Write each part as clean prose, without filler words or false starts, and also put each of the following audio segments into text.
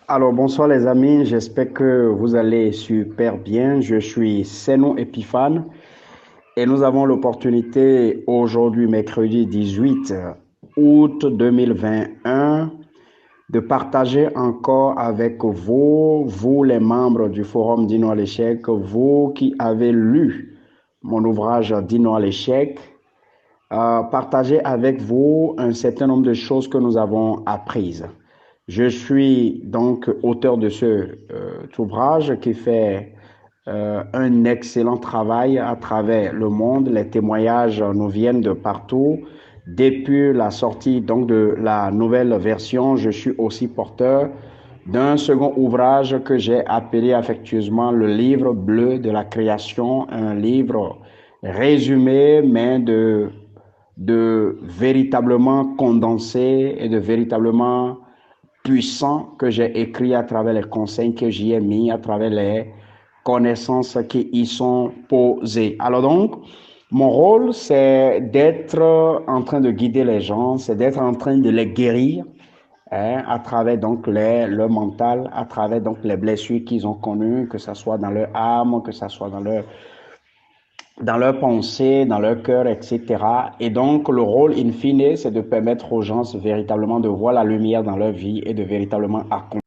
Alors, bonsoir les amis, j'espère que vous allez super bien. Je suis Seno Epiphane et nous avons l'opportunité aujourd'hui, mercredi 18 août 2021, de partager encore avec vous les membres du Forum Dino à l'échec, vous qui avez lu mon ouvrage Dino à l'échec, partager avec vous un certain nombre de choses que nous avons apprises. Je suis donc auteur de cet ouvrage qui fait un excellent travail à travers le monde. Les témoignages nous viennent de partout. Depuis la sortie donc de la nouvelle version, je suis aussi porteur d'un second ouvrage que j'ai appelé affectueusement le livre bleu de la création, un livre résumé, mais de véritablement condensé et de véritablement puissant que j'ai écrit à travers les conseils que j'y ai mis, à travers les connaissances qui y sont posées. Alors donc, mon rôle, c'est d'être en train de guider les gens, c'est d'être en train de les guérir à travers donc leur mental, à travers donc les blessures qu'ils ont connues, que ce soit dans leur âme, que ce soit dans leur pensée, dans leur cœur, etc. Et donc, le rôle in fine, c'est de permettre aux gens véritablement de voir la lumière dans leur vie et de véritablement accomplir.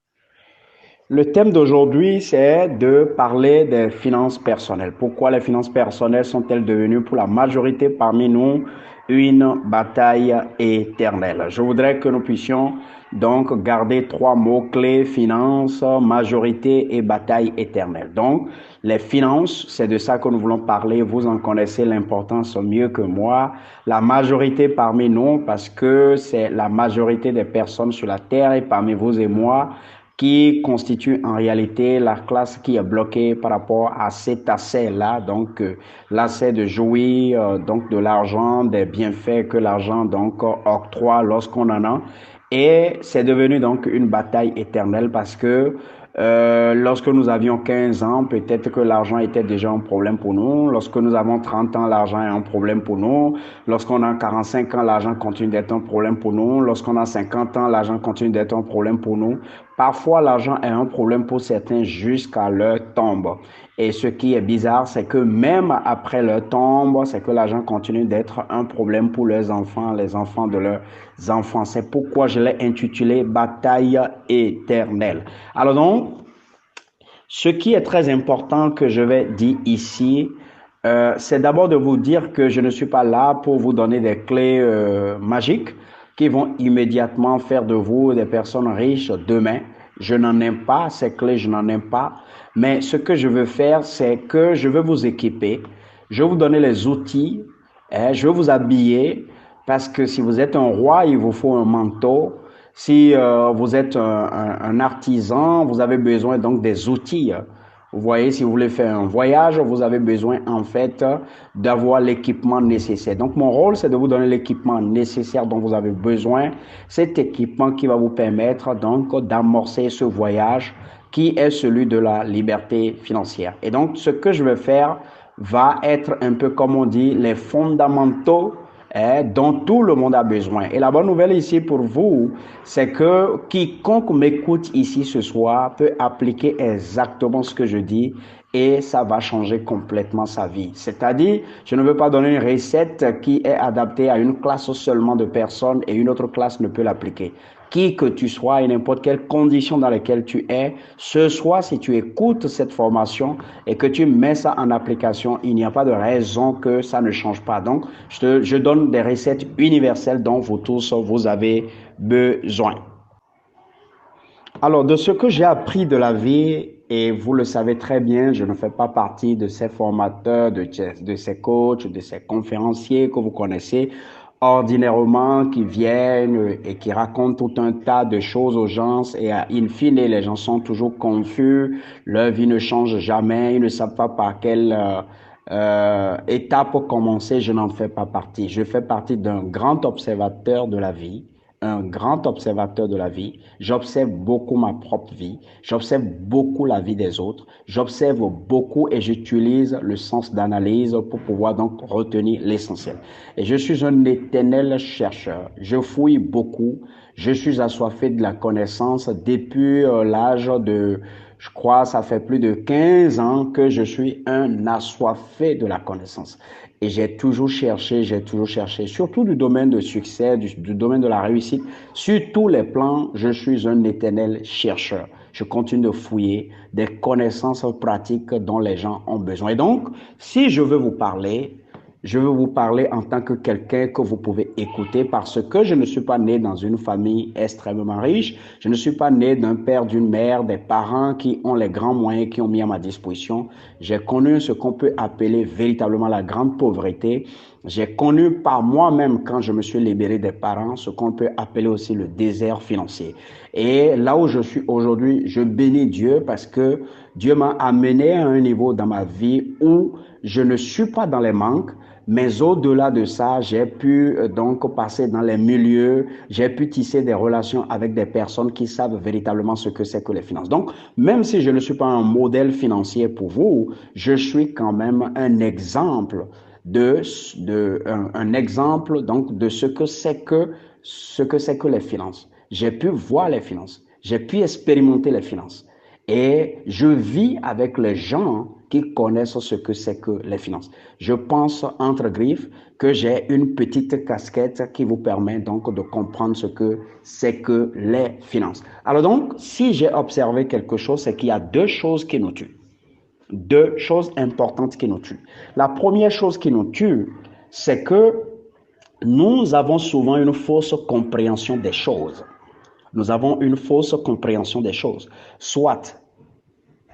Le thème d'aujourd'hui, c'est de parler des finances personnelles. Pourquoi les finances personnelles sont-elles devenues pour la majorité parmi nous une bataille éternelle? Je voudrais que nous puissions donc garder trois mots-clés: finance, majorité et bataille éternelle. Donc, les finances, c'est de ça que nous voulons parler. Vous en connaissez l'importance mieux que moi. La majorité parmi nous, parce que c'est la majorité des personnes sur la terre et parmi vous et moi, qui constitue en réalité la classe qui est bloquée par rapport à cet accès-là, donc l'accès de jouir donc de l'argent, des bienfaits que l'argent donc octroie lorsqu'on en a. Et c'est devenu donc une bataille éternelle parce que lorsque nous avions 15 ans, peut-être que l'argent était déjà un problème pour nous. Lorsque nous avons 30 ans, l'argent est un problème pour nous. Lorsqu'on a 45 ans, l'argent continue d'être un problème pour nous. Lorsqu'on a 50 ans, l'argent continue d'être un problème pour nous. Parfois, l'argent est un problème pour certains jusqu'à leur tombe. Et ce qui est bizarre, c'est que même après leur tombe, c'est que l'argent continue d'être un problème pour leurs enfants, les enfants de leurs enfants. C'est pourquoi je l'ai intitulé Bataille éternelle. Alors donc, ce qui est très important que je vais dire ici, c'est d'abord de vous dire que je ne suis pas là pour vous donner des clés magiques qui vont immédiatement faire de vous des personnes riches demain. Je n'en ai pas, ces clés, je n'en ai pas. Mais ce que je veux faire, c'est que je veux vous équiper, je vais vous donner les outils, je vais vous habiller, parce que si vous êtes un roi, il vous faut un manteau. Si vous êtes un artisan, vous avez besoin donc des outils. Vous voyez, si vous voulez faire un voyage, vous avez besoin en fait d'avoir l'équipement nécessaire. Donc mon rôle, c'est de vous donner l'équipement nécessaire dont vous avez besoin. Cet équipement qui va vous permettre donc d'amorcer ce voyage qui est celui de la liberté financière. Et donc ce que je vais faire va être un peu comme on dit les fondamentaux dont tout le monde a besoin. Et la bonne nouvelle ici pour vous, c'est que quiconque m'écoute ici ce soir peut appliquer exactement ce que je dis et ça va changer complètement sa vie. C'est-à-dire, je ne veux pas donner une recette qui est adaptée à une classe seulement de personnes et une autre classe ne peut l'appliquer. Qui que tu sois et n'importe quelle condition dans laquelle tu es, ce soir, si tu écoutes cette formation et que tu mets ça en application, il n'y a pas de raison que ça ne change pas. Donc, je donne des recettes universelles dont vous tous, vous avez besoin. Alors, de ce que j'ai appris de la vie, et vous le savez très bien, je ne fais pas partie de ces formateurs, de ces coachs, de ces conférenciers que vous connaissez ordinairement, qui viennent et qui racontent tout un tas de choses aux gens, et in fine, les gens sont toujours confus, leur vie ne change jamais, ils ne savent pas par quelle étape commencer. Je n'en fais pas partie. Je fais partie d'un grand observateur de la vie, un grand observateur de la vie. J'observe beaucoup ma propre vie. J'observe beaucoup la vie des autres. J'observe beaucoup et j'utilise le sens d'analyse pour pouvoir donc retenir l'essentiel. Et je suis un éternel chercheur. Je fouille beaucoup. Je suis assoiffé de la connaissance depuis l'âge de, je crois, ça fait plus de 15 ans que je suis un assoiffé de la connaissance. Et j'ai toujours cherché, surtout du domaine de succès, du domaine de la réussite, sur tous les plans, je suis un éternel chercheur. Je continue de fouiller des connaissances pratiques dont les gens ont besoin. Et donc, si je veux vous parler, je veux vous parler en tant que quelqu'un que vous pouvez écouter parce que je ne suis pas né dans une famille extrêmement riche. Je ne suis pas né d'un père, d'une mère, des parents qui ont les grands moyens qui ont mis à ma disposition. J'ai connu ce qu'on peut appeler véritablement la grande pauvreté. J'ai connu par moi-même, quand je me suis libéré des parents, ce qu'on peut appeler aussi le désert financier. Et là où je suis aujourd'hui, je bénis Dieu parce que Dieu m'a amené à un niveau dans ma vie où je ne suis pas dans les manques, mais au-delà de ça, j'ai pu donc passer dans les milieux, j'ai pu tisser des relations avec des personnes qui savent véritablement ce que c'est que les finances. Donc, même si je ne suis pas un modèle financier pour vous, je suis quand même un exemple un exemple donc de ce que c'est que les finances. J'ai pu voir les finances, j'ai pu expérimenter les finances. Et je vis avec les gens qui connaissent ce que c'est que les finances. Je pense, entre griffes, que j'ai une petite casquette qui vous permet donc de comprendre ce que c'est que les finances. Alors donc, si j'ai observé quelque chose, c'est qu'il y a deux choses qui nous tuent. Deux choses importantes qui nous tuent. La première chose qui nous tue, c'est que nous avons souvent une fausse compréhension des choses. Nous avons une fausse compréhension des choses. Soit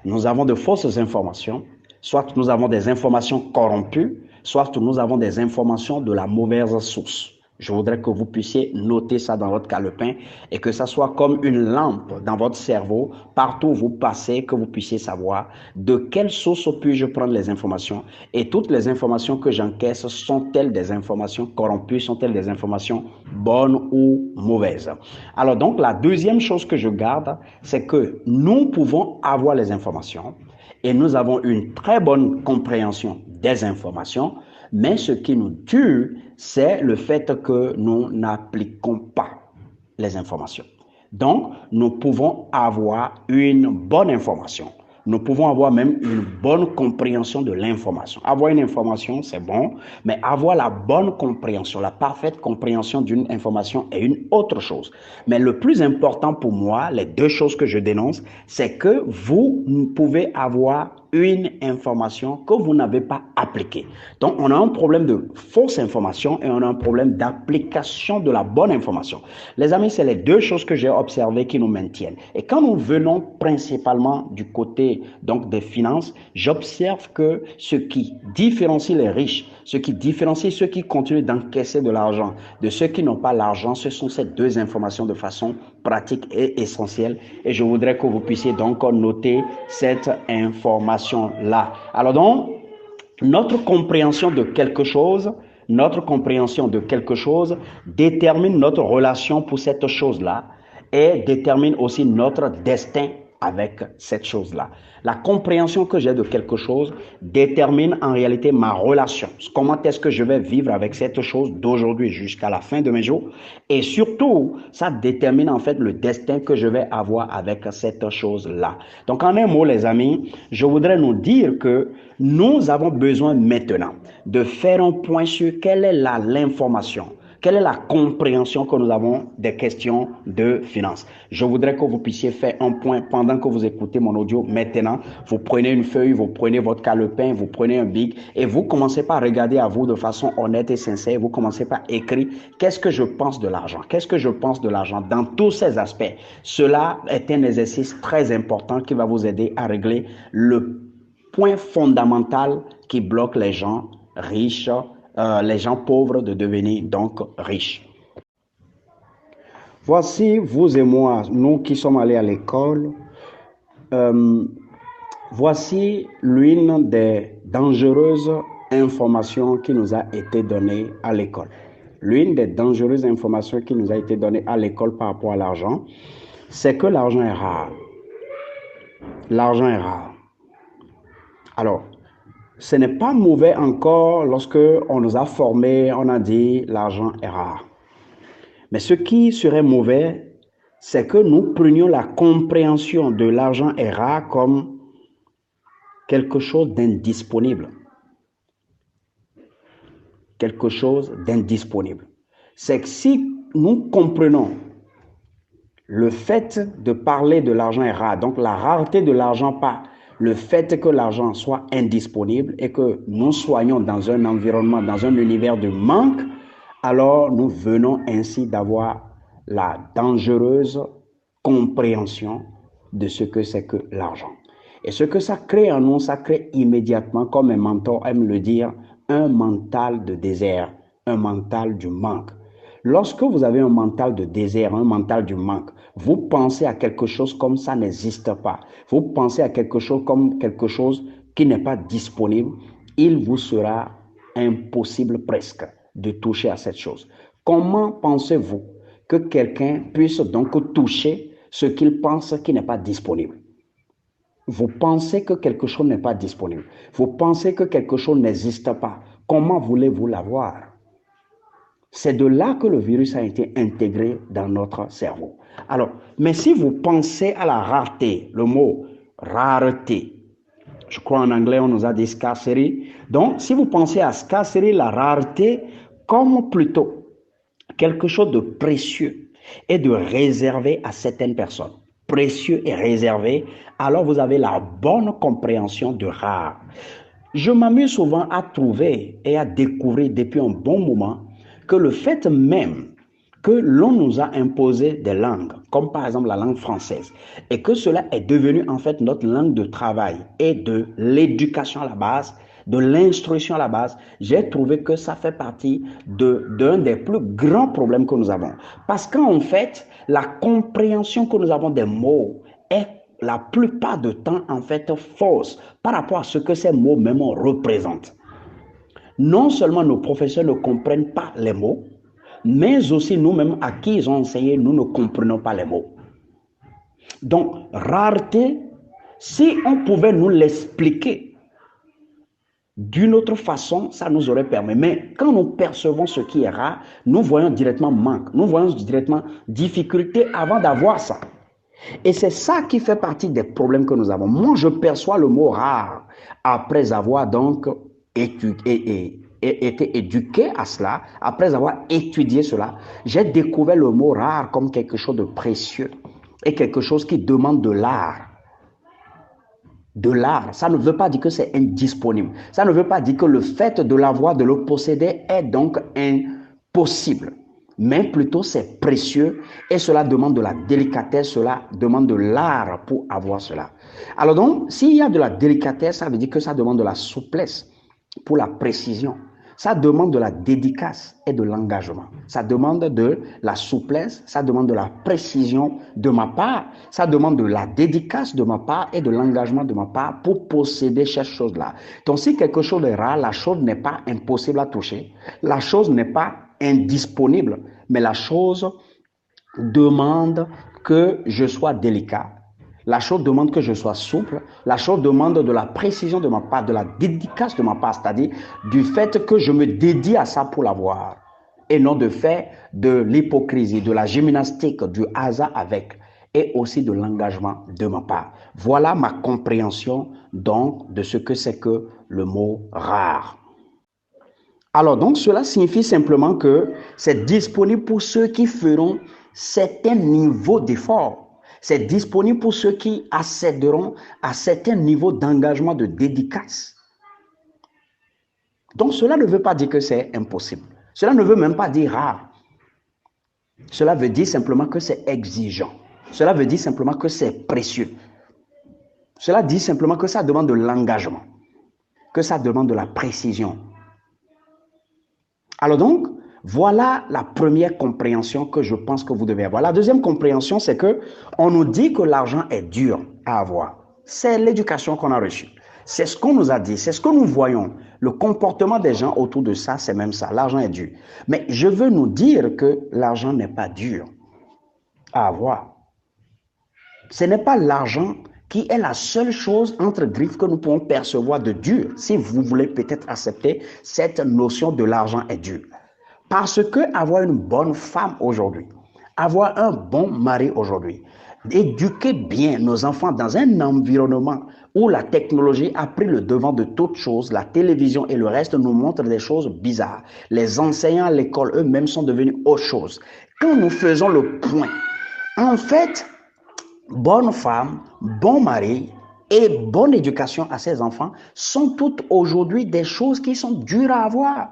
nous avons de fausses informations, soit nous avons des informations corrompues, soit nous avons des informations de la mauvaise source. Je voudrais que vous puissiez noter ça dans votre calepin et que ça soit comme une lampe dans votre cerveau, partout où vous passez, que vous puissiez savoir de quelle source puis-je prendre les informations. Et toutes les informations que j'encaisse sont-elles des informations corrompues, sont-elles des informations bonnes ou mauvaises. Alors donc, la deuxième chose que je garde, c'est que nous pouvons avoir les informations et nous avons une très bonne compréhension des informations, mais ce qui nous tue, c'est le fait que nous n'appliquons pas les informations. Donc, nous pouvons avoir une bonne information. Nous pouvons avoir même une bonne compréhension de l'information. Avoir une information, c'est bon, mais avoir la bonne compréhension, la parfaite compréhension d'une information est une autre chose. Mais le plus important pour moi, les deux choses que je dénonce, c'est que vous pouvez avoir une information que vous n'avez pas appliquée. Donc, on a un problème de fausse information et on a un problème d'application de la bonne information. Les amis, c'est les deux choses que j'ai observées qui nous maintiennent. Et quand nous venons principalement du côté donc des finances, j'observe que ce qui différencie les riches, ce qui différencie ceux qui continuent d'encaisser de l'argent de ceux qui n'ont pas l'argent, ce sont ces deux informations de façon pratique et essentielle. Et je voudrais que vous puissiez donc noter cette information-là. Alors donc, notre compréhension de quelque chose, détermine notre relation pour cette chose-là et détermine aussi notre destin avec cette chose-là. La compréhension que j'ai de quelque chose détermine en réalité ma relation. Comment est-ce que je vais vivre avec cette chose d'aujourd'hui jusqu'à la fin de mes jours? Et surtout, ça détermine en fait le destin que je vais avoir avec cette chose-là. Donc en un mot, les amis, je voudrais nous dire que nous avons besoin maintenant de faire un point sur quelle est l'information. Quelle est la compréhension que nous avons des questions de finances? Je voudrais que vous puissiez faire un point pendant que vous écoutez mon audio maintenant. Vous prenez une feuille, vous prenez votre calepin, vous prenez un bic et vous commencez par regarder à vous de façon honnête et sincère. Vous commencez par écrire qu'est-ce que je pense de l'argent? Qu'est-ce que je pense de l'argent dans tous ces aspects? Cela est un exercice très important qui va vous aider à régler le point fondamental qui bloque les gens riches, les gens pauvres de devenir donc riches. Voici, vous et moi, nous qui sommes allés à l'école, voici l'une des dangereuses informations qui nous a été donnée à l'école. L'une des dangereuses informations qui nous a été donnée à l'école par rapport à l'argent, c'est que l'argent est rare. L'argent est rare. Alors, ce n'est pas mauvais encore lorsque on nous a formés, on a dit l'argent est rare. Mais ce qui serait mauvais, c'est que nous prenions la compréhension de l'argent est rare comme quelque chose d'indisponible. Quelque chose d'indisponible. C'est que si nous comprenons le fait de parler de l'argent est rare, donc la rareté de l'argent, pas le fait que l'argent soit indisponible et que nous soyons dans un environnement, dans un univers de manque, alors nous venons ainsi d'avoir la dangereuse compréhension de ce que c'est que l'argent. Et ce que ça crée en nous, ça crée immédiatement, comme un mentor aime le dire, un mental de désert, un mental du manque. Lorsque vous avez un mental de désert, un mental du manque, vous pensez à quelque chose comme ça n'existe pas. Vous pensez à quelque chose comme quelque chose qui n'est pas disponible. Il vous sera impossible presque de toucher à cette chose. Comment pensez-vous que quelqu'un puisse donc toucher ce qu'il pense qui n'est pas disponible? Vous pensez que quelque chose n'est pas disponible. Vous pensez que quelque chose n'existe pas. Comment voulez-vous l'avoir? C'est de là que le virus a été intégré dans notre cerveau. Alors, mais si vous pensez à la rareté, le mot rareté, je crois en anglais on nous a dit scarcity. Donc, si vous pensez à scarcity, la rareté, comme plutôt quelque chose de précieux et de réservé à certaines personnes, précieux et réservé, alors vous avez la bonne compréhension de rare. Je m'amuse souvent à trouver et à découvrir depuis un bon moment que le fait même que l'on nous a imposé des langues, comme par exemple la langue française, et que cela est devenu en fait notre langue de travail et de l'éducation à la base, de l'instruction à la base, j'ai trouvé que ça fait partie d'un des plus grands problèmes que nous avons. Parce qu'en fait, la compréhension que nous avons des mots est la plupart du temps en fait fausse par rapport à ce que ces mots même représentent. Non seulement nos professeurs ne comprennent pas les mots, mais aussi nous-mêmes à qui ils ont enseigné, nous ne comprenons pas les mots. Donc, rareté, si on pouvait nous l'expliquer d'une autre façon, ça nous aurait permis. Mais quand nous percevons ce qui est rare, nous voyons directement manque, nous voyons directement difficulté avant d'avoir ça. Et c'est ça qui fait partie des problèmes que nous avons. Moi, je perçois le mot rare après avoir donc été éduqué à cela, après avoir étudié cela. J'ai découvert le mot rare comme quelque chose de précieux et quelque chose qui demande de l'art. De l'art, ça ne veut pas dire que c'est indisponible. Ça ne veut pas dire que le fait de l'avoir, de le posséder est donc impossible. Mais plutôt c'est précieux et cela demande de la délicatesse, cela demande de l'art pour avoir cela. Alors donc, s'il y a de la délicatesse, ça veut dire que ça demande de la souplesse pour la précision. Ça demande de la dédicace et de l'engagement. Ça demande de la souplesse, ça demande de la précision de ma part, ça demande de la dédicace de ma part et de l'engagement de ma part pour posséder cette chose-là. Donc si quelque chose est rare, la chose n'est pas impossible à toucher, la chose n'est pas indisponible, mais la chose demande que je sois délicat. La chose demande que je sois souple. La chose demande de la précision de ma part, de la dédicace de ma part, c'est-à-dire du fait que je me dédie à ça pour l'avoir. Et non de fait de l'hypocrisie, de la gymnastique, du hasard avec, et aussi de l'engagement de ma part. Voilà ma compréhension donc de ce que c'est que le mot rare. Alors donc cela signifie simplement que c'est disponible pour ceux qui feront certains niveaux d'effort. C'est disponible pour ceux qui accéderont à certains niveaux d'engagement, de dédicace. Donc cela ne veut pas dire que c'est impossible. Cela ne veut même pas dire rare. Cela veut dire simplement que c'est exigeant. Cela veut dire simplement que c'est précieux. Cela dit simplement que ça demande de l'engagement, que ça demande de la précision. Alors donc, voilà la première compréhension que je pense que vous devez avoir. La deuxième compréhension, c'est que on nous dit que l'argent est dur à avoir. C'est l'éducation qu'on a reçue. C'est ce qu'on nous a dit, c'est ce que nous voyons. Le comportement des gens autour de ça, c'est même ça. L'argent est dur. Mais je veux nous dire que l'argent n'est pas dur à avoir. Ce n'est pas l'argent qui est la seule chose entre griffes que nous pouvons percevoir de dur, si vous voulez peut-être accepter cette notion de l'argent est dur. Parce que avoir une bonne femme aujourd'hui, avoir un bon mari aujourd'hui, éduquer bien nos enfants dans un environnement où la technologie a pris le devant de toutes choses, la télévision et le reste nous montrent des choses bizarres. Les enseignants à l'école eux-mêmes sont devenus autre chose. Quand nous faisons le point, en fait, bonne femme, bon mari et bonne éducation à ses enfants sont toutes aujourd'hui des choses qui sont dures à avoir.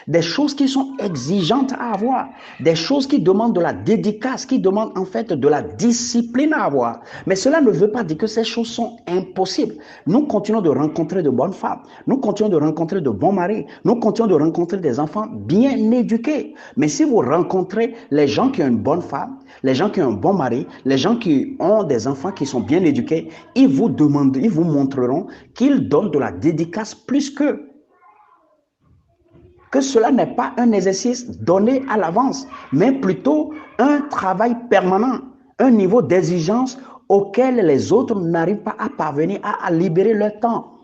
Des choses qui sont exigeantes à avoir, des choses qui demandent de la dédicace, qui demandent en fait de la discipline à avoir. Mais cela ne veut pas dire que ces choses sont impossibles. Nous continuons de rencontrer de bonnes femmes, nous continuons de rencontrer de bons maris, nous continuons de rencontrer des enfants bien éduqués. Mais si vous rencontrez les gens qui ont une bonne femme, les gens qui ont un bon mari, les gens qui ont des enfants qui sont bien éduqués, ils vous montreront qu'ils donnent de la dédicace plus qu'eux. Que cela n'est pas un exercice donné à l'avance, mais plutôt un travail permanent, un niveau d'exigence auquel les autres n'arrivent pas à parvenir à libérer leur temps.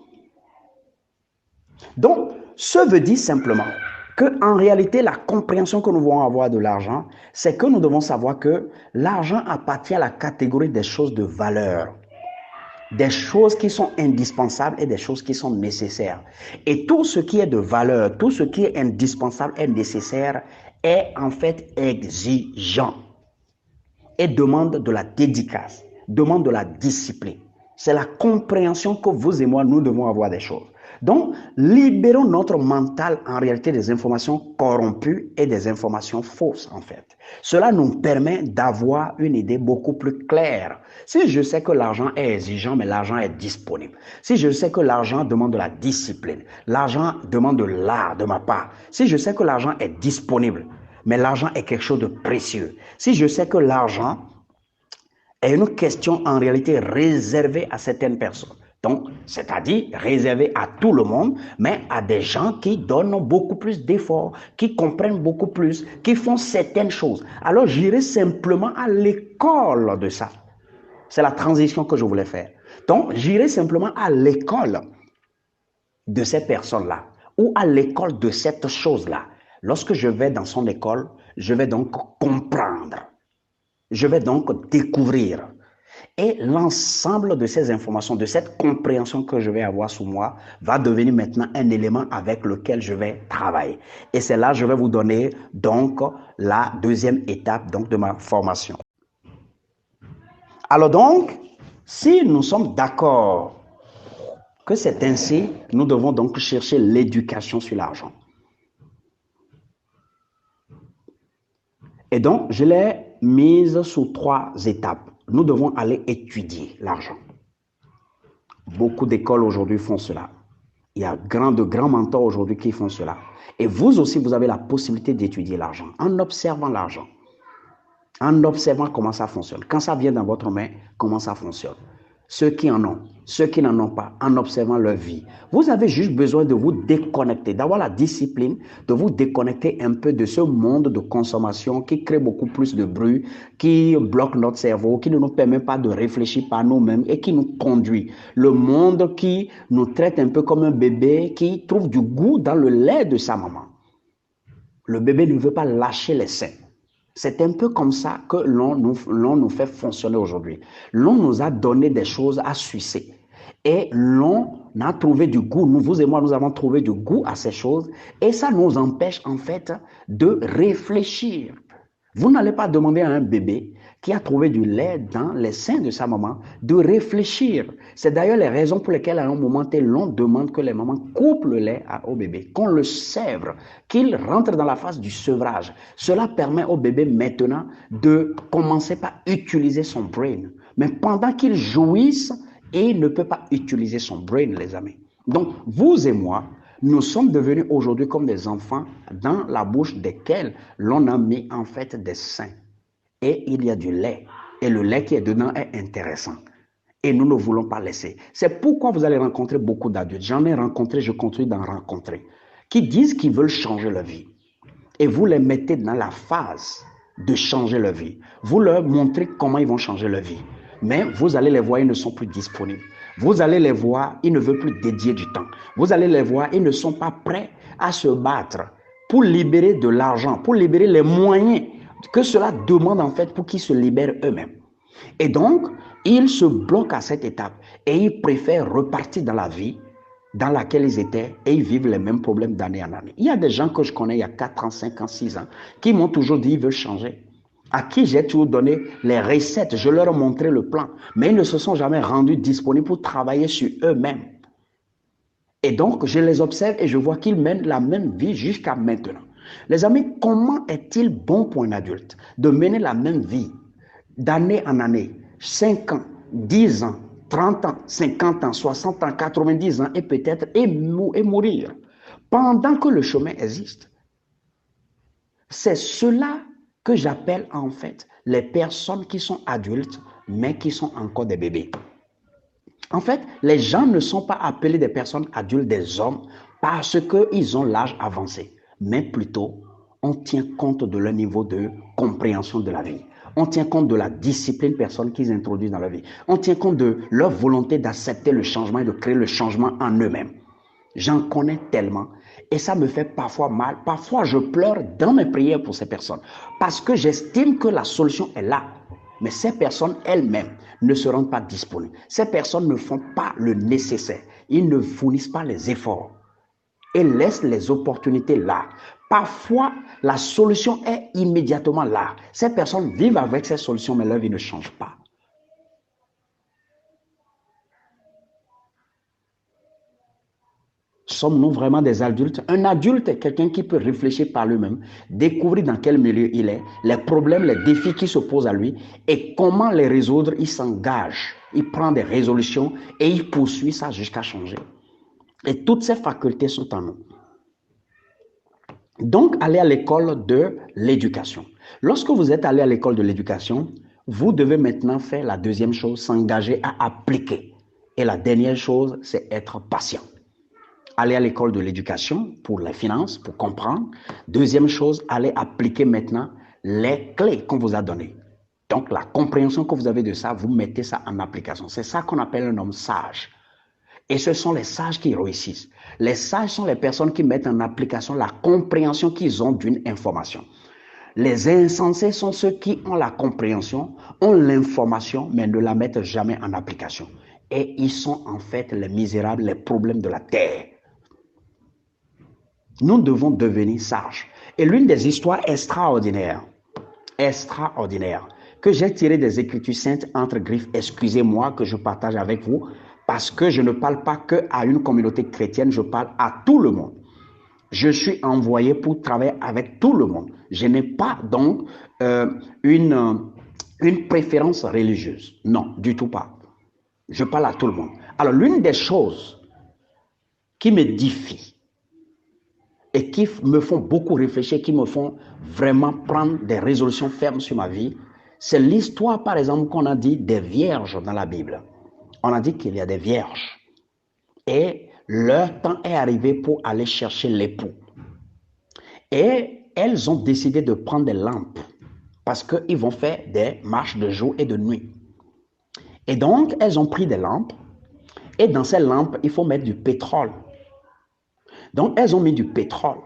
Donc, ce veut dire simplement qu'en réalité, la compréhension que nous devons avoir de l'argent, c'est que nous devons savoir que l'argent appartient à la catégorie des choses de valeur. Des choses qui sont indispensables et des choses qui sont nécessaires. Et tout ce qui est de valeur, tout ce qui est indispensable et nécessaire est en fait exigeant et demande de la dédicace, demande de la discipline. C'est la compréhension que vous et moi, nous devons avoir des choses. Donc, libérons notre mental en réalité des informations corrompues et des informations fausses en fait. Cela nous permet d'avoir une idée beaucoup plus claire. Si je sais que l'argent est exigeant, mais l'argent est disponible. Si je sais que l'argent demande de la discipline, l'argent demande de l'art de ma part. Si je sais que l'argent est disponible, mais l'argent est quelque chose de précieux. Si je sais que l'argent est une question en réalité réservée à certaines personnes. Donc, c'est-à-dire réservé à tout le monde, mais à des gens qui donnent beaucoup plus d'efforts, qui comprennent beaucoup plus, qui font certaines choses. Alors, j'irai simplement à l'école de ça. C'est la transition que je voulais faire. Donc, j'irai simplement à l'école de ces personnes-là ou à l'école de cette chose-là. Lorsque je vais dans son école, je vais donc comprendre. Je vais donc découvrir. Et l'ensemble de ces informations, de cette compréhension que je vais avoir sous moi, va devenir maintenant un élément avec lequel je vais travailler. Et c'est là que je vais vous donner donc la deuxième étape donc, de ma formation. Alors donc, si nous sommes d'accord que c'est ainsi, nous devons donc chercher l'éducation sur l'argent. Et donc, je l'ai mise sous 3 étapes. Nous devons aller étudier l'argent. Beaucoup d'écoles aujourd'hui font cela. Il y a de grands mentors aujourd'hui qui font cela. Et vous aussi, vous avez la possibilité d'étudier l'argent en observant l'argent. En observant comment ça fonctionne. Quand ça vient dans votre main, comment ça fonctionne. Ceux qui en ont, ceux qui n'en ont pas, en observant leur vie. Vous avez juste besoin de vous déconnecter, d'avoir la discipline, de vous déconnecter un peu de ce monde de consommation qui crée beaucoup plus de bruit, qui bloque notre cerveau, qui ne nous permet pas de réfléchir par nous-mêmes et qui nous conduit. Le monde qui nous traite un peu comme un bébé qui trouve du goût dans le lait de sa maman. Le bébé ne veut pas lâcher les seins. C'est un peu comme ça que l'on nous fait fonctionner aujourd'hui. L'on nous a donné des choses à sucer. Et l'on a trouvé du goût, vous et moi, nous avons trouvé du goût à ces choses. Et ça nous empêche en fait de réfléchir. Vous n'allez pas demander à un bébé qui a trouvé du lait dans les seins de sa maman de réfléchir. C'est d'ailleurs les raisons pour lesquelles à un moment tel, l'on demande que les mamans coupent le lait au bébé, qu'on le sèvre, qu'il rentre dans la phase du sevrage. Cela permet au bébé maintenant de commencer par utiliser son brain. Mais pendant qu'il jouisse, il ne peut pas utiliser son brain, les amis. Donc, vous et moi, nous sommes devenus aujourd'hui comme des enfants dans la bouche desquels l'on a mis en fait des seins. Et il y a du lait. Et le lait qui est dedans est intéressant. Et nous ne voulons pas laisser. C'est pourquoi vous allez rencontrer beaucoup d'adultes. J'en ai rencontré, je continue d'en rencontrer, qui disent qu'ils veulent changer leur vie. Et vous les mettez dans la phase de changer leur vie. Vous leur montrez comment ils vont changer leur vie. Mais vous allez les voir, ils ne sont plus disponibles. Vous allez les voir, ils ne veulent plus dédier du temps. Vous allez les voir, ils ne sont pas prêts à se battre pour libérer de l'argent, pour libérer les moyens que cela demande en fait pour qu'ils se libèrent eux-mêmes. Et donc, ils se bloquent à cette étape et ils préfèrent repartir dans la vie dans laquelle ils étaient et ils vivent les mêmes problèmes d'année en année. Il y a des gens que je connais il y a 4 ans, 5 ans, 6 ans qui m'ont toujours dit qu'ils veulent changer, à qui j'ai toujours donné les recettes, je leur ai montré le plan, mais ils ne se sont jamais rendus disponibles pour travailler sur eux-mêmes. Et donc, je les observe et je vois qu'ils mènent la même vie jusqu'à maintenant. Les amis, comment est-il bon pour un adulte de mener la même vie d'année en année, 5 ans, 10 ans, 30 ans, 50 ans, 60 ans, 90 ans et peut-être et mourir pendant que le chemin existe? C'est cela que j'appelle en fait les personnes qui sont adultes mais qui sont encore des bébés. En fait, les gens ne sont pas appelés des personnes adultes, des hommes, parce qu'ils ont l'âge avancé, mais plutôt on tient compte de leur niveau de compréhension de la vie. On tient compte de la discipline personne qu'ils introduisent dans la vie. On tient compte de leur volonté d'accepter le changement et de créer le changement en eux-mêmes. J'en connais tellement et ça me fait parfois mal. Parfois, je pleure dans mes prières pour ces personnes parce que j'estime que la solution est là. Mais ces personnes elles-mêmes ne se rendent pas disponibles. Ces personnes ne font pas le nécessaire. Ils ne fournissent pas les efforts et laissent les opportunités là. Parfois, la solution est immédiatement là. Ces personnes vivent avec ces solutions, mais leur vie ne change pas. Sommes-nous vraiment des adultes? Un adulte est quelqu'un qui peut réfléchir par lui-même, découvrir dans quel milieu il est, les problèmes, les défis qui se posent à lui et comment les résoudre. Il s'engage, il prend des résolutions et il poursuit ça jusqu'à changer. Et toutes ces facultés sont en nous. Donc, allez à l'école de l'éducation. Lorsque vous êtes allé à l'école de l'éducation, vous devez maintenant faire la deuxième chose, s'engager à appliquer. Et la dernière chose, c'est être patient. Aller à l'école de l'éducation pour les finances, pour comprendre. Deuxième chose, allez appliquer maintenant les clés qu'on vous a données. Donc, la compréhension que vous avez de ça, vous mettez ça en application. C'est ça qu'on appelle un homme sage. Et ce sont les sages qui réussissent. Les sages sont les personnes qui mettent en application la compréhension qu'ils ont d'une information. Les insensés sont ceux qui ont la compréhension, ont l'information, mais ne la mettent jamais en application. Et ils sont en fait les misérables, les problèmes de la terre. Nous devons devenir sages. Et l'une des histoires extraordinaires, que j'ai tirées des Écritures saintes entre griffes, excusez-moi que je partage avec vous, parce que je ne parle pas qu'à une communauté chrétienne, je parle à tout le monde. Je suis envoyé pour travailler avec tout le monde. Je n'ai pas donc une préférence religieuse. Non, du tout pas. Je parle à tout le monde. Alors, l'une des choses qui me défie et qui me font beaucoup réfléchir, qui me font vraiment prendre des résolutions fermes sur ma vie, c'est l'histoire, par exemple, qu'on a dit des vierges dans la Bible. On a dit qu'il y a des vierges. Et leur temps est arrivé pour aller chercher l'époux. Et elles ont décidé de prendre des lampes parce qu'ils vont faire des marches de jour et de nuit. Et donc, elles ont pris des lampes et dans ces lampes, il faut mettre du pétrole. Donc, elles ont mis du pétrole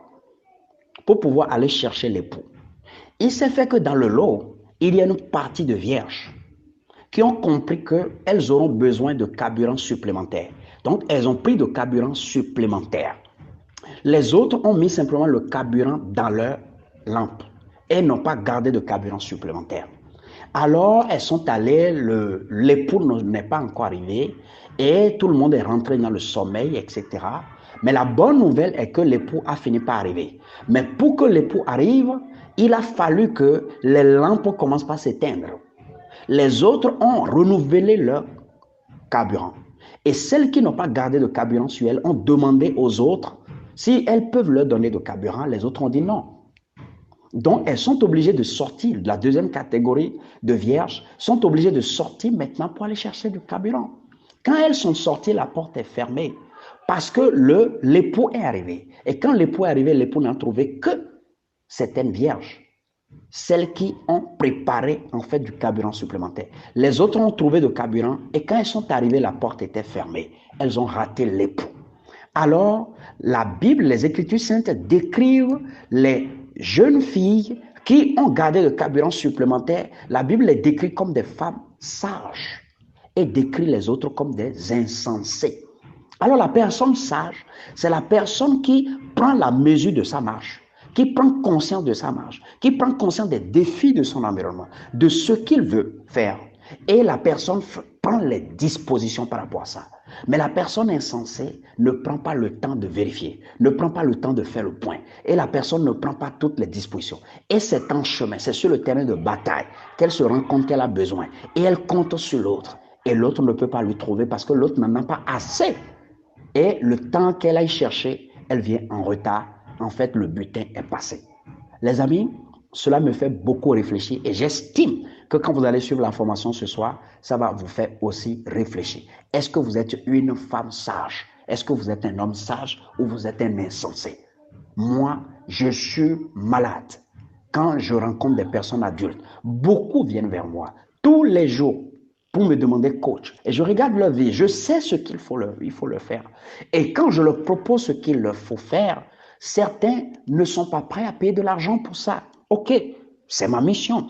pour pouvoir aller chercher l'époux. Il s'est fait que dans le lot, il y a une partie de vierges qui ont compris qu'elles auront besoin de carburant supplémentaire. Donc, elles ont pris de carburant supplémentaire. Les autres ont mis simplement le carburant dans leur lampe et n'ont pas gardé de carburant supplémentaire. Alors, elles sont allées, l'époux n'est pas encore arrivé et tout le monde est rentré dans le sommeil, etc. Mais la bonne nouvelle est que l'époux a fini par arriver. Mais pour que l'époux arrive, il a fallu que les lampes commencent par s'éteindre. Les autres ont renouvelé leur carburant. Et celles qui n'ont pas gardé de carburant sur elles ont demandé aux autres si elles peuvent leur donner de carburant. Les autres ont dit non. Donc, elles sont obligées de sortir de la deuxième catégorie de vierges, sont obligées de sortir maintenant pour aller chercher du carburant. Quand elles sont sorties, la porte est fermée parce que l'époux est arrivé. Et quand l'époux est arrivé, l'époux n'a trouvé que certaines vierges, celles qui ont préparé en fait du carburant supplémentaire. Les autres ont trouvé du carburant et quand elles sont arrivées, la porte était fermée. Elles ont raté l'époux. Alors, la Bible, les Écritures saintes décrivent les jeunes filles qui ont gardé le carburant supplémentaire. La Bible les décrit comme des femmes sages et décrit les autres comme des insensés. Alors la personne sage, c'est la personne qui prend la mesure de sa marche, qui prend conscience de sa marche, qui prend conscience des défis de son environnement, de ce qu'il veut faire. Et la personne prend les dispositions par rapport à ça. Mais la personne insensée ne prend pas le temps de vérifier, ne prend pas le temps de faire le point. Et la personne ne prend pas toutes les dispositions. Et c'est en chemin, c'est sur le terrain de bataille qu'elle se rend compte qu'elle a besoin. Et elle compte sur l'autre. Et l'autre ne peut pas lui trouver parce que l'autre n'en a pas assez. Et le temps qu'elle aille chercher, elle vient en retard. En fait, le butin est passé. Les amis, cela me fait beaucoup réfléchir et j'estime que quand vous allez suivre la formation ce soir, ça va vous faire aussi réfléchir. Est-ce que vous êtes une femme sage? Est-ce que vous êtes un homme sage ou vous êtes un insensé? Moi, je suis malade. Quand je rencontre des personnes adultes, beaucoup viennent vers moi tous les jours pour me demander coach. Et je regarde leur vie, je sais ce qu'il faut le faire. Et quand je leur propose ce qu'il leur faut faire, certains ne sont pas prêts à payer de l'argent pour ça. Ok, c'est ma mission.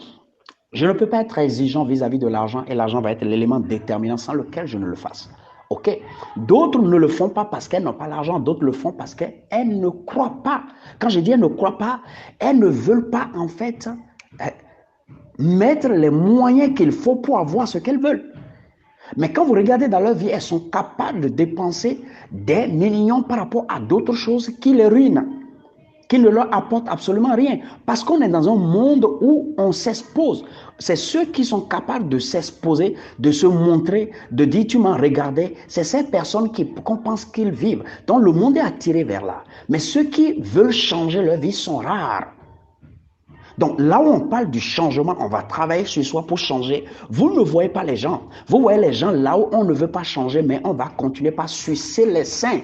Je ne peux pas être exigeant vis-à-vis de l'argent et l'argent va être l'élément déterminant sans lequel je ne le fasse. Ok, d'autres ne le font pas parce qu'elles n'ont pas l'argent, d'autres le font parce qu'elles ne croient pas. Quand je dis elles ne croient pas, elles ne veulent pas en fait mettre les moyens qu'il faut pour avoir ce qu'elles veulent. Mais quand vous regardez dans leur vie, elles sont capables de dépenser des millions par rapport à d'autres choses qui les ruinent, qui ne leur apportent absolument rien. Parce qu'on est dans un monde où on s'expose. C'est ceux qui sont capables de s'exposer, de se montrer, de dire tu m'as regardé. C'est ces personnes qu'on pense qu'ils vivent. Donc le monde est attiré vers là. Mais ceux qui veulent changer leur vie sont rares. Donc là où on parle du changement, on va travailler sur soi pour changer. Vous ne voyez pas les gens. Vous voyez les gens là où on ne veut pas changer, mais on va continuer par sucer les seins.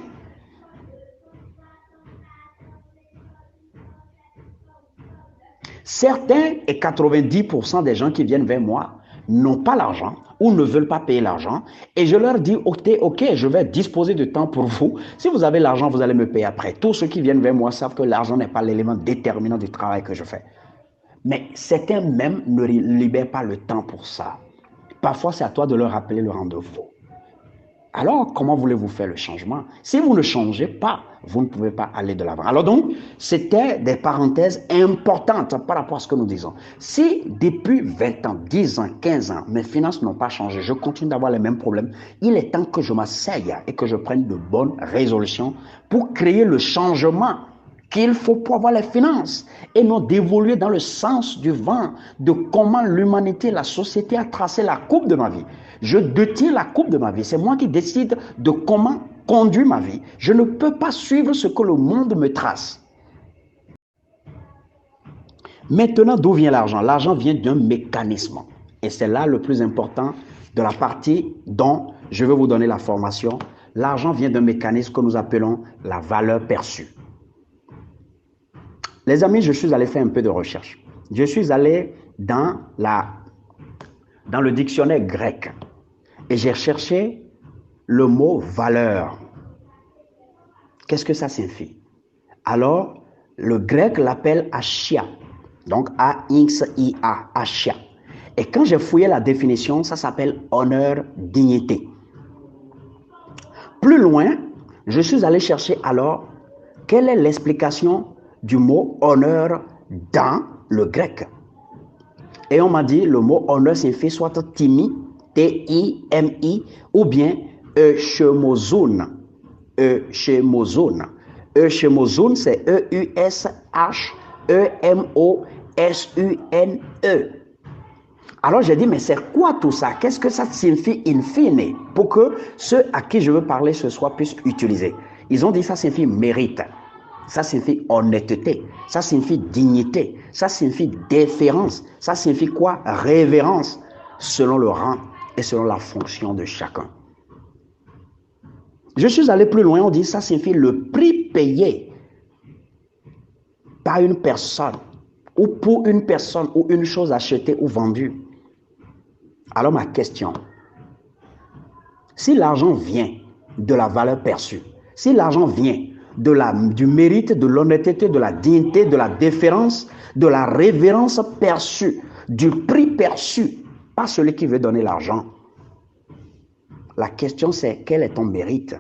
Certains et 90% des gens qui viennent vers moi n'ont pas l'argent ou ne veulent pas payer l'argent. Et je leur dis, ok, je vais disposer de temps pour vous. Si vous avez l'argent, vous allez me payer après. Tous ceux qui viennent vers moi savent que l'argent n'est pas l'élément déterminant du travail que je fais. Mais certains même ne libèrent pas le temps pour ça. Parfois, c'est à toi de leur rappeler le rendez-vous. Alors, comment voulez-vous faire le changement? Si vous ne changez pas, vous ne pouvez pas aller de l'avant. Alors donc, c'était des parenthèses importantes par rapport à ce que nous disons. Si depuis 20 ans, 10 ans, 15 ans, mes finances n'ont pas changé, je continue d'avoir les mêmes problèmes, il est temps que je m'asseye et que je prenne de bonnes résolutions pour créer le changement qu'il faut pour avoir les finances et non d'évoluer dans le sens du vent de comment l'humanité, la société a tracé la coupe de ma vie. Je détiens la coupe de ma vie. C'est moi qui décide de comment conduire ma vie. Je ne peux pas suivre ce que le monde me trace. Maintenant, d'où vient l'argent? L'argent vient d'un mécanisme. Et c'est là le plus important de la partie dont je vais vous donner la formation. L'argent vient d'un mécanisme que nous appelons la valeur perçue. Les amis, je suis allé faire un peu de recherche. Je suis allé dans le dictionnaire grec et j'ai cherché le mot valeur. Qu'est-ce que ça signifie? Alors, le grec l'appelle achia, donc A-X-I-A, achia. Et quand j'ai fouillé la définition, ça s'appelle honneur, dignité. Plus loin, je suis allé chercher alors quelle est l'explication du mot honneur dans le grec. Et on m'a dit le mot honneur signifie soit timi, T-I-M-I, ou bien euchemozoun. Euchemozoun. Euchemozoun, c'est E-U-S-H-E-M-O-S-U-N-E. Alors j'ai dit, mais c'est quoi tout ça? Qu'est-ce que ça signifie in fine? Pour que ceux à qui je veux parler ce soir puissent utiliser. Ils ont dit ça signifie mérite. Ça signifie honnêteté, ça signifie dignité, ça signifie déférence, ça signifie quoi? Révérence, selon le rang et selon la fonction de chacun. Je suis allé plus loin, on dit ça signifie le prix payé par une personne ou pour une personne ou une chose achetée ou vendue. Alors ma question, si l'argent vient de la valeur perçue, Si l'argent vient du mérite, de l'honnêteté, de la dignité, de la déférence, de la révérence perçue, du prix perçu, pas celui qui veut donner l'argent. La question c'est, quel est ton mérite?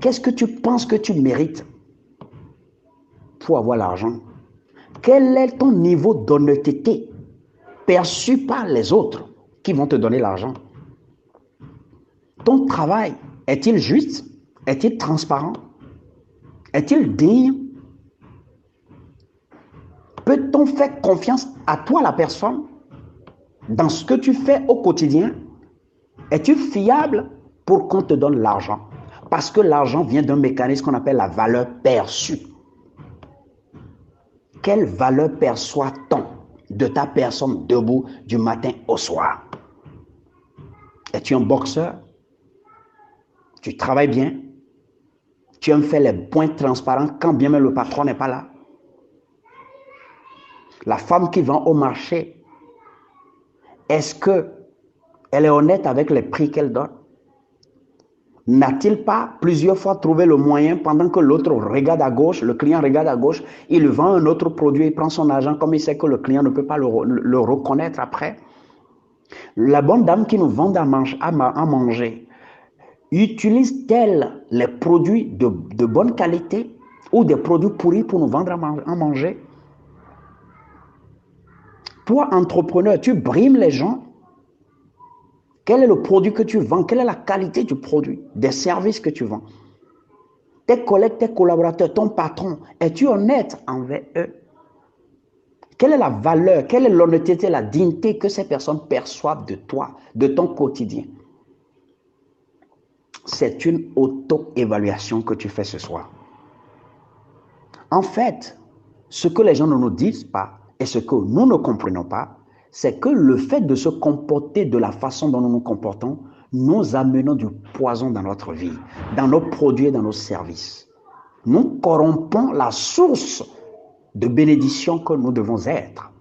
Qu'est-ce que tu penses que tu mérites pour avoir l'argent? Quel est ton niveau d'honnêteté perçu par les autres qui vont te donner l'argent? Ton travail, est-il juste? Est-il transparent? Est-il digne? Peut-on faire confiance à toi, la personne, dans ce que tu fais au quotidien? Es-tu fiable pour qu'on te donne l'argent? Parce que l'argent vient d'un mécanisme qu'on appelle la valeur perçue. Quelle valeur perçoit-on de ta personne debout du matin au soir? Es-tu un boxeur? Tu travailles bien? Tu aimes faire les points transparents quand bien même le patron n'est pas là? La femme qui vend au marché, est-ce qu'elle est honnête avec les prix qu'elle donne? N'a-t-il pas plusieurs fois trouvé le moyen, pendant que l'autre regarde à gauche, le client regarde à gauche, il vend un autre produit, il prend son argent comme il sait que le client ne peut pas le reconnaître après? La bonne dame qui nous vend à manger, utilise-t-elle les produits de bonne qualité ou des produits pourris pour nous vendre à manger? Toi, entrepreneur, tu brimes les gens. Quel est le produit que tu vends? Quelle est la qualité du produit, des services que tu vends? Tes collègues, tes collaborateurs, ton patron, es-tu honnête envers eux? Quelle est la valeur, quelle est l'honnêteté, la dignité que ces personnes perçoivent de toi, de ton quotidien? C'est une auto-évaluation que tu fais ce soir. En fait, ce que les gens ne nous disent pas et ce que nous ne comprenons pas, c'est que le fait de se comporter de la façon dont nous nous comportons, nous amenons du poison dans notre vie, dans nos produits et dans nos services. Nous corrompons la source de bénédiction que nous devons être.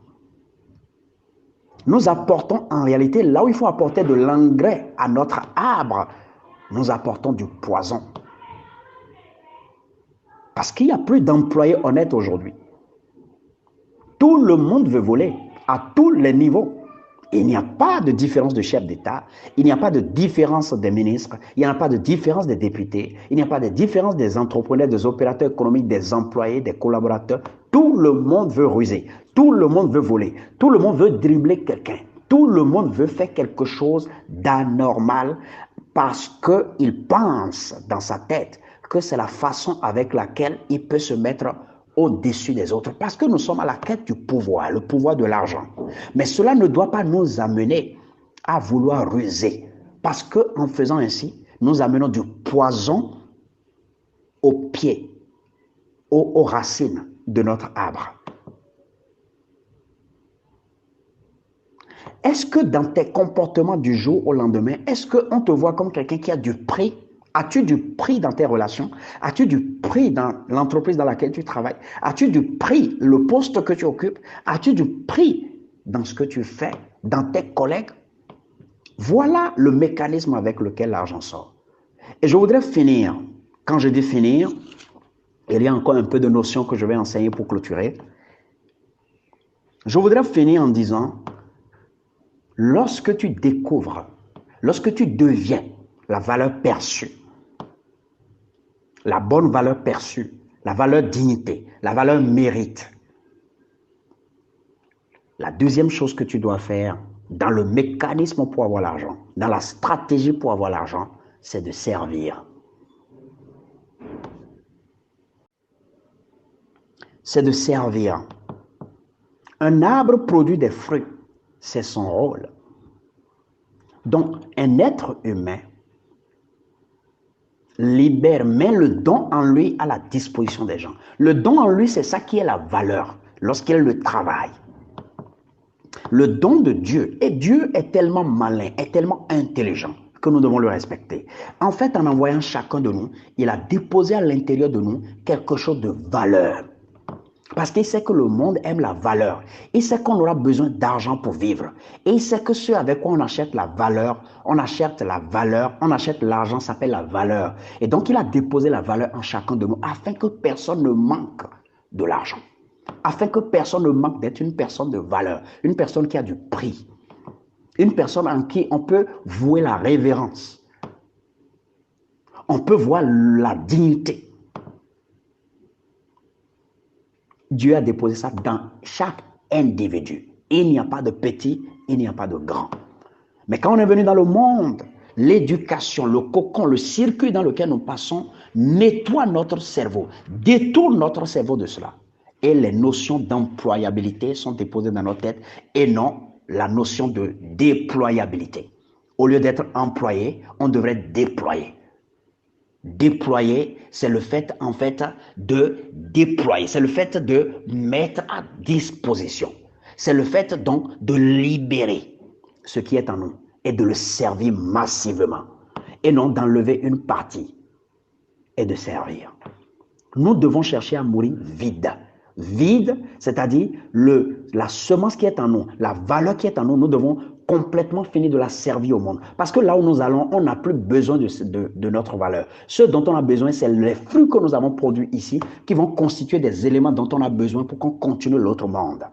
Nous apportons en réalité, là où il faut apporter de l'engrais à notre arbre, nous apportons du poison. Parce qu'il n'y a plus d'employés honnêtes aujourd'hui. Tout le monde veut voler à tous les niveaux. Il n'y a pas de différence de chef d'État, il n'y a pas de différence des ministres, il n'y a pas de différence des députés, il n'y a pas de différence des entrepreneurs, des opérateurs économiques, des employés, des collaborateurs. Tout le monde veut ruser, tout le monde veut voler, tout le monde veut dribbler quelqu'un, tout le monde veut faire quelque chose d'anormal parce qu'il pense dans sa tête que c'est la façon avec laquelle il peut se mettre au-dessus des autres, parce que nous sommes à la quête du pouvoir, le pouvoir de l'argent. Mais cela ne doit pas nous amener à vouloir ruser, parce qu'en faisant ainsi, nous amenons du poison aux pieds, aux racines de notre arbre. Est-ce que dans tes comportements du jour au lendemain, est-ce qu'on te voit comme quelqu'un qui a du prix? As-tu du prix dans tes relations? As-tu du prix dans l'entreprise dans laquelle tu travailles? As-tu du prix, le poste que tu occupes? As-tu du prix dans ce que tu fais, dans tes collègues? Voilà le mécanisme avec lequel l'argent sort. Et je voudrais finir. Quand je dis finir, il y a encore un peu de notions que je vais enseigner pour clôturer. Je voudrais finir en disant, lorsque tu découvres, lorsque tu deviens la valeur perçue, la bonne valeur perçue, la valeur dignité, la valeur mérite. La deuxième chose que tu dois faire dans le mécanisme pour avoir l'argent, dans la stratégie pour avoir l'argent, c'est de servir. C'est de servir. Un arbre produit des fruits, c'est son rôle. Donc, un être humain libère, met le don en lui à la disposition des gens. Le don en lui, c'est ça qui est la valeur lorsqu'il le travaille. Le don de Dieu, et Dieu est tellement malin, est tellement intelligent que nous devons le respecter. En fait, en envoyant chacun de nous, il a déposé à l'intérieur de nous quelque chose de valeur. Parce qu'il sait que le monde aime la valeur. Il sait qu'on aura besoin d'argent pour vivre. Et il sait que ce avec quoi on achète la valeur, on achète l'argent, ça s'appelle la valeur. Et donc, il a déposé la valeur en chacun de nous afin que personne ne manque de l'argent. Afin que personne ne manque d'être une personne de valeur, une personne qui a du prix, une personne en qui on peut vouer la révérence. On peut voir la dignité. Dieu a déposé ça dans chaque individu. Il n'y a pas de petit, il n'y a pas de grand. Mais quand on est venu dans le monde, l'éducation, le cocon, le circuit dans lequel nous passons nettoie notre cerveau, détourne notre cerveau de cela. Et les notions d'employabilité sont déposées dans notre tête et non la notion de déployabilité. Au lieu d'être employé, on devrait déployer. Déployer, c'est le fait en fait de déployer, c'est le fait de mettre à disposition. C'est le fait donc de libérer ce qui est en nous et de le servir massivement et non d'enlever une partie et de servir. Nous devons chercher à mourir vide. Vide, c'est-à-dire la semence qui est en nous, la valeur qui est en nous, nous devons complètement finir de la servir au monde. Parce que là où nous allons, on n'a plus besoin de notre valeur. Ce dont on a besoin, c'est les fruits que nous avons produits ici qui vont constituer des éléments dont on a besoin pour qu'on continue l'autre monde.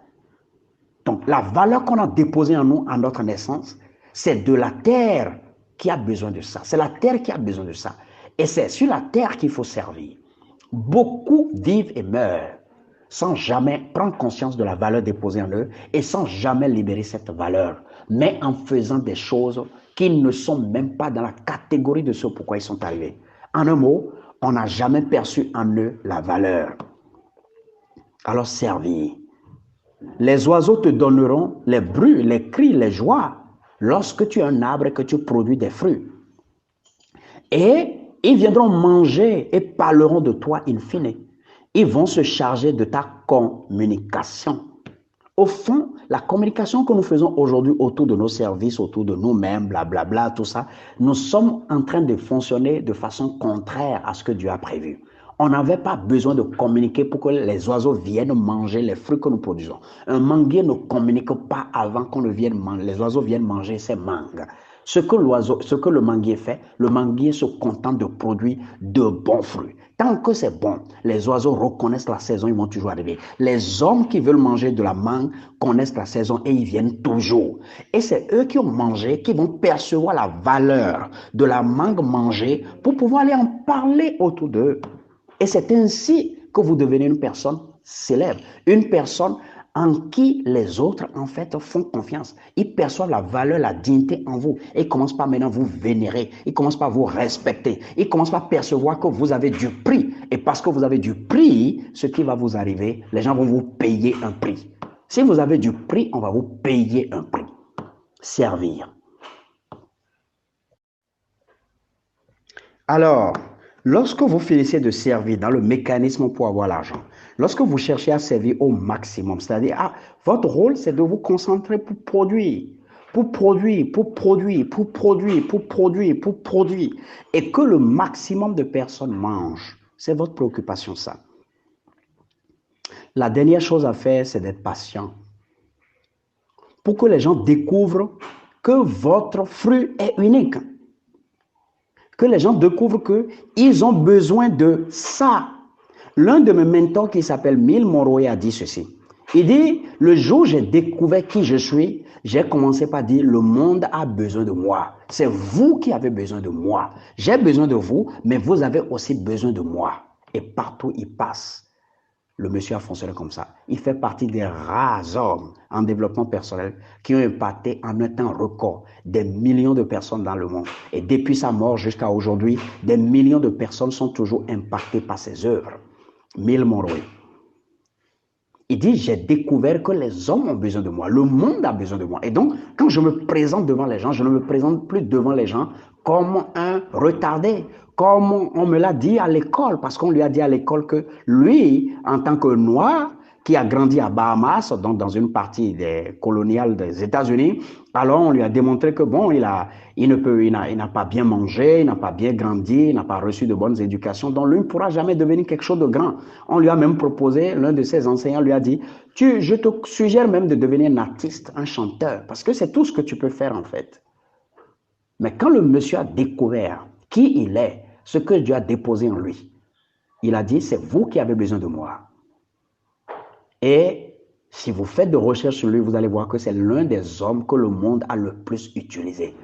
Donc, la valeur qu'on a déposée en nous, à notre naissance, c'est de la terre qui a besoin de ça. C'est la terre qui a besoin de ça. Et c'est sur la terre qu'il faut servir. Beaucoup vivent et meurent sans jamais prendre conscience de la valeur déposée en eux et sans jamais libérer cette valeur, mais en faisant des choses qui ne sont même pas dans la catégorie de ce pourquoi ils sont arrivés. En un mot, on n'a jamais perçu en eux la valeur. Alors servir. Les oiseaux te donneront les bruits, les cris, les joies lorsque tu es un arbre et que tu produis des fruits. Et ils viendront manger et parleront de toi in fine. Ils vont se charger de ta communication. Au fond, la communication que nous faisons aujourd'hui autour de nos services, autour de nous-mêmes, blablabla, tout ça, nous sommes en train de fonctionner de façon contraire à ce que Dieu a prévu. On n'avait pas besoin de communiquer pour que les oiseaux viennent manger les fruits que nous produisons. Un manguier ne communique pas avant qu'on ne vienne manger. Les oiseaux viennent manger ses mangues. Ce que le manguier fait, le manguier se contente de produire de bons fruits. Tant que c'est bon, les oiseaux reconnaissent la saison, ils vont toujours arriver. Les hommes qui veulent manger de la mangue connaissent la saison et ils viennent toujours. Et c'est eux qui ont mangé, qui vont percevoir la valeur de la mangue mangée pour pouvoir aller en parler autour d'eux. Et c'est ainsi que vous devenez une personne célèbre, une personne en qui les autres, en fait, font confiance. Ils perçoivent la valeur, la dignité en vous. Et ils commencent par maintenant vous vénérer. Ils commencent par vous respecter. Ils commencent par percevoir que vous avez du prix. Et parce que vous avez du prix, ce qui va vous arriver, les gens vont vous payer un prix. Si vous avez du prix, on va vous payer un prix. Servir. Alors, lorsque vous finissez de servir dans le mécanisme pour avoir l'argent, lorsque vous cherchez à servir au maximum, c'est-à-dire, votre rôle, c'est de vous concentrer pour produire, et que le maximum de personnes mangent. C'est votre préoccupation, ça. La dernière chose à faire, c'est d'être patient. Pour que les gens découvrent que votre fruit est unique. Que les gens découvrent qu'ils ont besoin de ça. L'un de mes mentors qui s'appelle Mill Monroe a dit ceci. Il dit, le jour où j'ai découvert qui je suis, j'ai commencé par dire, le monde a besoin de moi. C'est vous qui avez besoin de moi. J'ai besoin de vous, mais vous avez aussi besoin de moi. Et partout il passe, le monsieur a fonctionné comme ça. Il fait partie des rares hommes en développement personnel qui ont impacté en un temps record des millions de personnes dans le monde. Et depuis sa mort jusqu'à aujourd'hui, des millions de personnes sont toujours impactées par ses œuvres. Mill Monroe. Il dit, j'ai découvert que les hommes ont besoin de moi, le monde a besoin de moi. Et donc, quand je me présente devant les gens, je ne me présente plus devant les gens comme un retardé, comme on me l'a dit à l'école, parce qu'on lui a dit à l'école que lui, en tant que noir, qui a grandi à Bahamas, donc dans une partie coloniale des États-Unis. Alors, on lui a démontré que bon, il n'a pas bien mangé, il n'a pas bien grandi, il n'a pas reçu de bonnes éducations, donc lui ne pourra jamais devenir quelque chose de grand. On lui a même proposé, l'un de ses enseignants lui a dit, je te suggère même de devenir un artiste, un chanteur, parce que c'est tout ce que tu peux faire en fait. Mais quand le monsieur a découvert qui il est, ce que Dieu a déposé en lui, il a dit, c'est vous qui avez besoin de moi. Et si vous faites de recherches sur lui, vous allez voir que c'est l'un des hommes que le monde a le plus utilisé.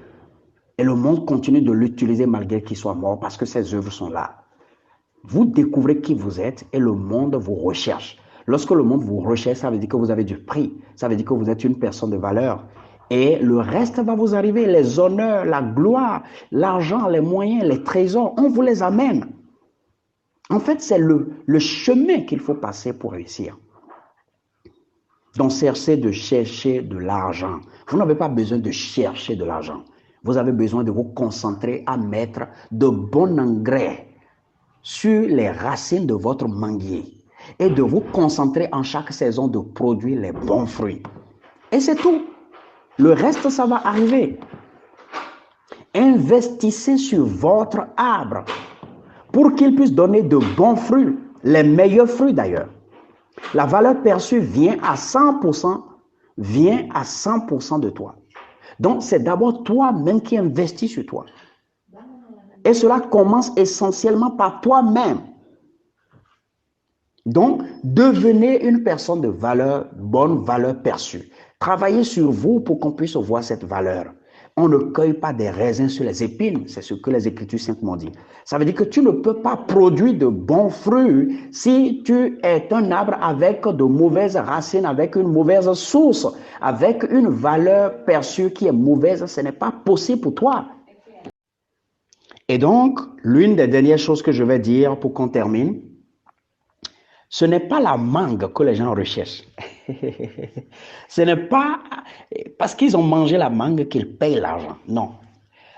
Et le monde continue de l'utiliser malgré qu'il soit mort parce que ses œuvres sont là. Vous découvrez qui vous êtes et le monde vous recherche. Lorsque le monde vous recherche, ça veut dire que vous avez du prix. Ça veut dire que vous êtes une personne de valeur. Et le reste va vous arriver. Les honneurs, la gloire, l'argent, les moyens, les trésors, on vous les amène. En fait, c'est le chemin qu'il faut passer pour réussir. Donc, cessez de chercher de l'argent. Vous n'avez pas besoin de chercher de l'argent. Vous avez besoin de vous concentrer à mettre de bons engrais sur les racines de votre manguier et de vous concentrer en chaque saison de produire les bons fruits. Et c'est tout. Le reste, ça va arriver. Investissez sur votre arbre pour qu'il puisse donner de bons fruits, les meilleurs fruits d'ailleurs. La valeur perçue vient à 100% de toi. Donc, c'est d'abord toi-même qui investis sur toi. Et cela commence essentiellement par toi-même. Donc, devenez une personne de valeur, bonne valeur perçue. Travaillez sur vous pour qu'on puisse voir cette valeur. On ne cueille pas des raisins sur les épines, c'est ce que les Écritures saintes m'ont dit. Ça veut dire que tu ne peux pas produire de bons fruits si tu es un arbre avec de mauvaises racines, avec une mauvaise source, avec une valeur perçue qui est mauvaise. Ce n'est pas possible pour toi. Et donc, l'une des dernières choses que je vais dire pour qu'on termine, ce n'est pas la mangue que les gens recherchent. Ce n'est pas parce qu'ils ont mangé la mangue qu'ils payent l'argent. Non.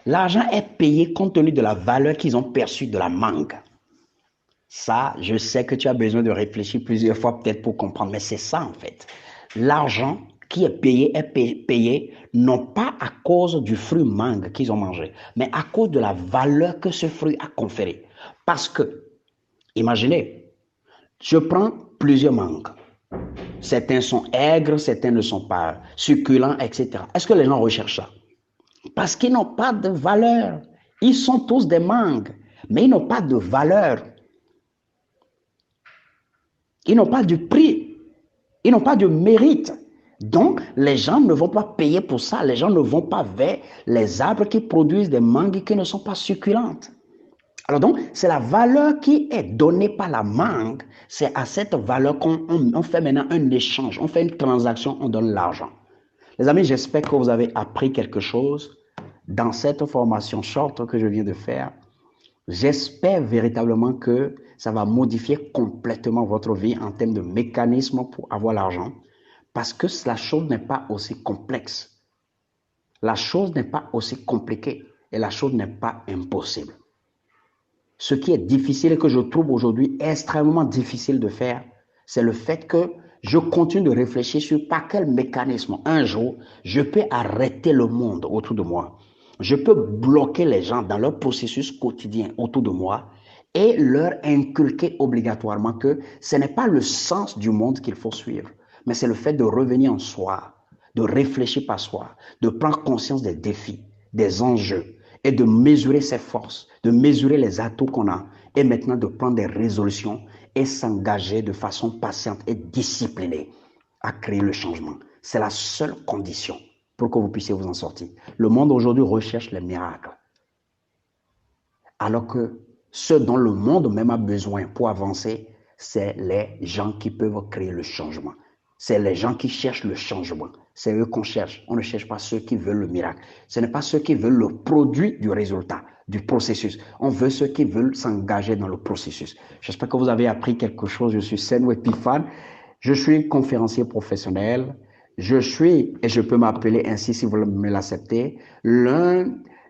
L'argent est payé compte tenu de la valeur qu'ils ont perçue de la mangue. Ça, je sais que tu as besoin de réfléchir plusieurs fois peut-être pour comprendre, mais c'est ça en fait. L'argent qui est payé non pas à cause du fruit mangue qu'ils ont mangé, mais à cause de la valeur que ce fruit a conféré. Parce que, imaginez, je prends plusieurs mangues. Certains sont aigres, certains ne sont pas succulents, etc. Est-ce que les gens recherchent ça? Parce qu'ils n'ont pas de valeur. Ils sont tous des mangues, mais ils n'ont pas de valeur. Ils n'ont pas de prix. Ils n'ont pas de mérite. Donc, les gens ne vont pas payer pour ça. Les gens ne vont pas vers les arbres qui produisent des mangues qui ne sont pas succulentes. Alors donc, c'est la valeur qui est donnée par la mangue. C'est à cette valeur qu'on fait maintenant un échange. On fait une transaction, on donne l'argent. Les amis, j'espère que vous avez appris quelque chose dans cette formation short que je viens de faire. J'espère véritablement que ça va modifier complètement votre vie en termes de mécanismes pour avoir l'argent. Parce que la chose n'est pas aussi complexe. La chose n'est pas aussi compliquée. Et la chose n'est pas impossible. Ce qui est difficile et que je trouve aujourd'hui extrêmement difficile de faire, c'est le fait que je continue de réfléchir sur par quel mécanisme, un jour, je peux arrêter le monde autour de moi. Je peux bloquer les gens dans leur processus quotidien autour de moi et leur inculquer obligatoirement que ce n'est pas le sens du monde qu'il faut suivre, mais c'est le fait de revenir en soi, de réfléchir par soi, de prendre conscience des défis, des enjeux et de mesurer ses forces, de mesurer les atouts qu'on a et maintenant de prendre des résolutions et s'engager de façon patiente et disciplinée à créer le changement. C'est la seule condition pour que vous puissiez vous en sortir. Le monde aujourd'hui recherche les miracles. Alors que ce dont le monde même a besoin pour avancer, c'est les gens qui peuvent créer le changement. C'est les gens qui cherchent le changement. C'est eux qu'on cherche. On ne cherche pas ceux qui veulent le miracle. Ce n'est pas ceux qui veulent le produit du résultat, du processus. On veut ceux qui veulent s'engager dans le processus. J'espère que vous avez appris quelque chose. Je suis Senou Epiphane. Je suis conférencier professionnel. Je suis, et je peux m'appeler ainsi si vous me l'acceptez, l'un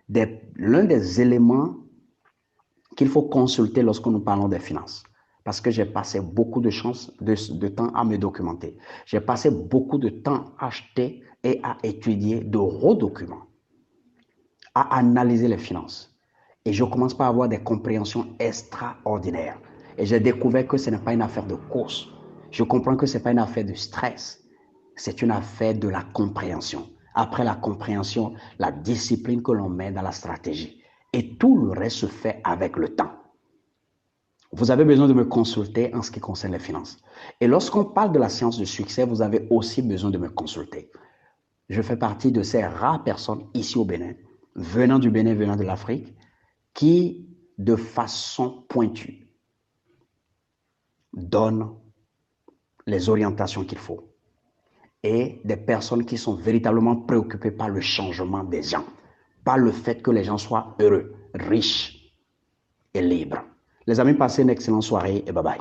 des éléments qu'il faut consulter lorsque nous parlons des finances. parce que j'ai passé beaucoup de temps à me documenter. J'ai passé beaucoup de temps à acheter et à étudier de gros documents, à analyser les finances. Et je commence par avoir des compréhensions extraordinaires. Et j'ai découvert que ce n'est pas une affaire de course. Je comprends que ce n'est pas une affaire de stress. C'est une affaire de la compréhension. Après la compréhension, la discipline que l'on met dans la stratégie. Et tout le reste se fait avec le temps. Vous avez besoin de me consulter en ce qui concerne les finances. Et lorsqu'on parle de la science du succès, vous avez aussi besoin de me consulter. Je fais partie de ces rares personnes ici au Bénin, venant du Bénin, venant de l'Afrique, qui, de façon pointue, donnent les orientations qu'il faut. Et des personnes qui sont véritablement préoccupées par le changement des gens, par le fait que les gens soient heureux, riches et libres. Les amis, passez une excellente soirée et bye bye.